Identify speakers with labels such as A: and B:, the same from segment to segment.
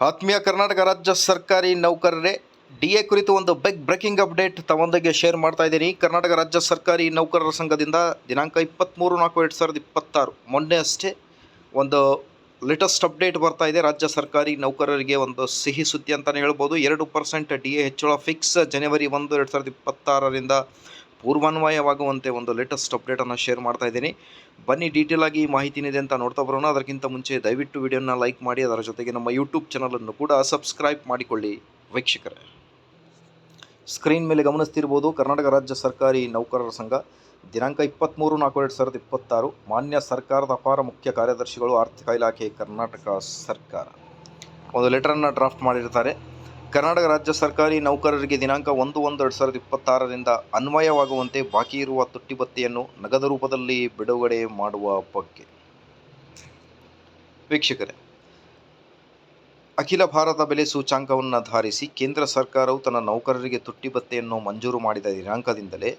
A: ಆತ್ಮೀಯ ಕರ್ನಾಟಕ ರಾಜ್ಯ ಸರ್ಕಾರಿ ನೌಕರರೇ, ಡಿಎ ಕುರಿತು ಒಂದು ಬ್ರೇಕಿಂಗ್ ಅಪ್ಡೇಟ್ ತಮ್ಮೊಂದಿಗೆ ಶೇರ್ ಮಾಡ್ತಾ ಇದ್ದೀನಿ. ಕರ್ನಾಟಕ ರಾಜ್ಯ ಸರ್ಕಾರಿ ನೌಕರರ ಸಂಘದಿಂದ ದಿನಾಂಕ 23/4/2026 ಮೊನ್ನೆ ಅಷ್ಟೇ ಒಂದು ಲೇಟೆಸ್ಟ್ ಅಪ್ಡೇಟ್ ಬರ್ತಾ ಇದೆ. ರಾಜ್ಯ ಸರ್ಕಾರಿ ನೌಕರರಿಗೆ ಒಂದು ಸಿಹಿ ಸುದ್ದಿ ಅಂತಲೇ ಹೇಳ್ಬೋದು. 2% ಡಿಎ ಹೆಚ್ಚಳ ಫಿಕ್ಸ್. ಜನವರಿ 1, 2026ರಿಂದ ಪೂರ್ವಾನ್ವಯವಾಗುವಂತೆ ಒಂದು ಲೇಟೆಸ್ಟ್ ಅಪ್ಡೇಟನ್ನು ಶೇರ್ ಮಾಡ್ತಾ ಇದ್ದೀನಿ. ಬನ್ನಿ ಡೀಟೇಲ್ ಆಗಿ ಮಾಹಿತಿ ಏನಿದೆ ಅಂತ ನೋಡ್ತಾ ಬರೋಣ. ಅದಕ್ಕಿಂತ ಮುಂಚೆ ದಯವಿಟ್ಟು ವಿಡಿಯೋನ ಲೈಕ್ ಮಾಡಿ, ಅದರ ಜೊತೆಗೆ ನಮ್ಮ ಯೂಟ್ಯೂಬ್ ಚಾನಲನ್ನು ಕೂಡ ಸಬ್ಸ್ಕ್ರೈಬ್ ಮಾಡಿಕೊಳ್ಳಿ ವೀಕ್ಷಕರೇ. ಸ್ಕ್ರೀನ್ ಮೇಲೆ ಗಮನಿಸ್ತಿರ್ಬೋದು, ಕರ್ನಾಟಕ ರಾಜ್ಯ ಸರ್ಕಾರಿ ನೌಕರರ ಸಂಘ ದಿನಾಂಕ 23/4/2026 ಮಾನ್ಯ ಸರ್ಕಾರದ ಅಪಾರ ಮುಖ್ಯ ಕಾರ್ಯದರ್ಶಿಗಳು, ಆರ್ಥಿಕ ಇಲಾಖೆ, ಕರ್ನಾಟಕ ಸರ್ಕಾರ ಒಂದು ಲೆಟರನ್ನು ಡ್ರಾಫ್ಟ್ ಮಾಡಿರ್ತಾರೆ. ಕರ್ನಾಟಕ ರಾಜ್ಯ ಸರ್ಕಾರಿ ನೌಕರರಿಗೆ ದಿನಾಂಕ 1/1/2026ರಿಂದ ಅನ್ವಯವಾಗುವಂತೆ ಬಾಕಿ ಇರುವ ತುಟ್ಟಿ ಭತ್ಯೆಯನ್ನು ನಗದು ರೂಪದಲ್ಲಿ ಬಿಡುಗಡೆ ಮಾಡುವ ಬಗ್ಗೆ. ವೀಕ್ಷಕರೇ, ಅಖಿಲ ಭಾರತ ಬೆಲೆ ಸೂಚ್ಯಂಕವನ್ನು ಆಧರಿಸಿ ಕೇಂದ್ರ ಸರ್ಕಾರವು ತನ್ನ ನೌಕರರಿಗೆ ತುಟ್ಟಿ ಭತ್ಯೆಯನ್ನು ಮಂಜೂರು ಮಾಡಿದ ದಿನಾಂಕದಿಂದಲೇ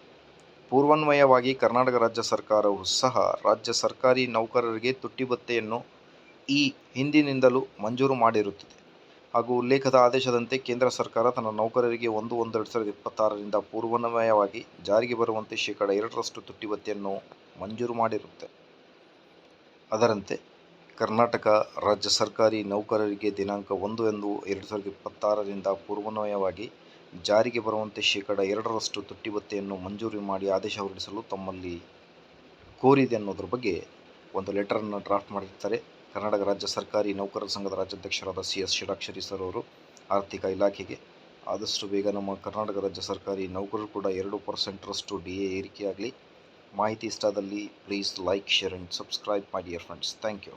A: ಪೂರ್ವಾನ್ವಯವಾಗಿ ಕರ್ನಾಟಕ ರಾಜ್ಯ ಸರ್ಕಾರವು ಸಹ ರಾಜ್ಯ ಸರ್ಕಾರಿ ನೌಕರರಿಗೆ ತುಟ್ಟಿ ಭತ್ಯೆಯನ್ನು ಈ ಹಿಂದಿನಿಂದಲೂ ಮಂಜೂರು ಮಾಡಿರುತ್ತದೆ. ಹಾಗೂ ಉಲ್ಲೇಖದ ಆದೇಶದಂತೆ ಕೇಂದ್ರ ಸರ್ಕಾರ ತನ್ನ ನೌಕರರಿಗೆ 1/1/2026ರಿಂದ ಪೂರ್ವಾನ್ವಯವಾಗಿ ಜಾರಿಗೆ ಬರುವಂತೆ 2% ತುಟ್ಟಿ ಭತ್ಯೆಯನ್ನು ಮಂಜೂರು ಮಾಡಿರುತ್ತೆ. ಅದರಂತೆ ಕರ್ನಾಟಕ ರಾಜ್ಯ ಸರ್ಕಾರಿ ನೌಕರರಿಗೆ ದಿನಾಂಕ 1/1/2026ರಿಂದ ಪೂರ್ವಾನ್ವಯವಾಗಿ ಜಾರಿಗೆ ಬರುವಂತೆ 2% ತುಟ್ಟಿ ಭತ್ಯೆಯನ್ನು ಮಂಜೂರು ಮಾಡಿ ಆದೇಶ ಹೊರಡಿಸಲು ತಮ್ಮಲ್ಲಿ ಕೋರಿದೆ ಅನ್ನೋದ್ರ ಬಗ್ಗೆ ಒಂದು ಲೆಟರನ್ನು ಡ್ರಾಫ್ಟ್ ಮಾಡಿರ್ತಾರೆ. ಕರ್ನಾಟಕ ರಾಜ್ಯ ಸರ್ಕಾರಿ ನೌಕರರ ಸಂಘದ ರಾಜ್ಯಾಧ್ಯಕ್ಷರಾದ CS ಷಡಾಕ್ಷರಿ ಸರ್ ಅವರು ಆರ್ಥಿಕ ಇಲಾಖೆಗೆ ಆದಷ್ಟು ಬೇಗ ನಮ್ಮ ಕರ್ನಾಟಕ ರಾಜ್ಯ ಸರ್ಕಾರಿ ನೌಕರರು ಕೂಡ 2% ಡಿಎ ಏರಿಕೆಯಾಗಲಿ. ಮಾಹಿತಿ ಇಷ್ಟ ಆದಲ್ಲಿ please like, share and subscribe my dear friends. Thank you.